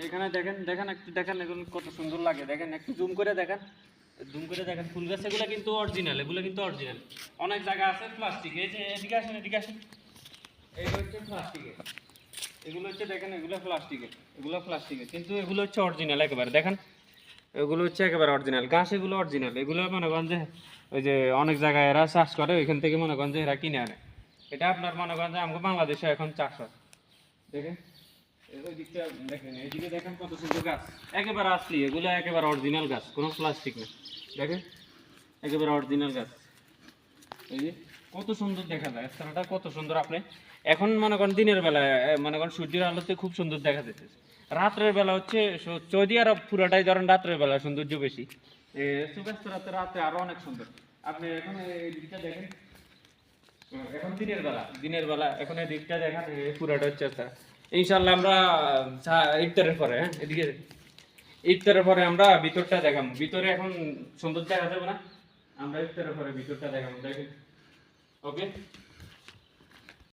এখানে দেখেন দেখেন একটু দেখেন এগুলো কত সুন্দর লাগে, দেখেন একটু জুম করে দেখেন ফুল গাছ এগুলো কিন্তু অরিজিনাল, এগুলো কিন্তু অরিজিনাল। অনেক জায়গা আছে প্লাস্টিক, এই যে এদিকে আসেন এদিকে আসেন, এইগুলো হচ্ছে প্লাস্টিকের, এগুলো হচ্ছে দেখেন এগুলো প্লাস্টিকের কিন্তু এগুলো হচ্ছে অরিজিনাল একেবারে। দেখেন এগুলো হচ্ছে একেবারে অরিজিনাল গাছ, এগুলো অরিজিনাল। এগুলো মনে করেন যে ওই যে অনেক জায়গায় এরা চাষ করে, ওইখান থেকে মনে করেন যে এরা কিনে আনে। এটা আপনার মনে করেন যে আমাকে বাংলাদেশে এখন চাষ হয়। দেখেন ওই দিকটা দেখেন, এইদিকে দেখেন কত সুন্দর গাছ, একেবারে আসলি, এগুলো একেবারে অরিজিনাল গাছ, কোনো প্লাস্টিক না। দেখেন একেবারে অরিজিনাল গাছ। এই যে কত সুন্দর দেখা যায় রাস্তাটা, কত সুন্দর। আপনি এখন মনে করেন দিনের বেলা মনে করেন সূর্যের আলোতে খুব সুন্দর দেখা যাচ্ছে, রাত্রের বেলা হচ্ছে সৌদি আরব পুরাটাই ধরেন রাত্রের বেলা সৌন্দর্য বেশি, সূর্যাস্ত রাতে রাতে আরো অনেক সুন্দর। আপনি এখন এই দিকটা দেখেন, এখন দিনের বেলা এখন এই দিকটা দেখেন, পুরাটা হচ্ছে আচ্ছা। ইনশাল্লাহ আমরা ইফতারের পরে, হ্যাঁ এদিকে ইফতারের পরে আমরা ভিতরটা দেখাবো। ভিতরে এখন সুন্দর দেখা যাবে না, আমরা ইফতারের পরে ভিতরটা দেখাবো, দেখেন। ওকে।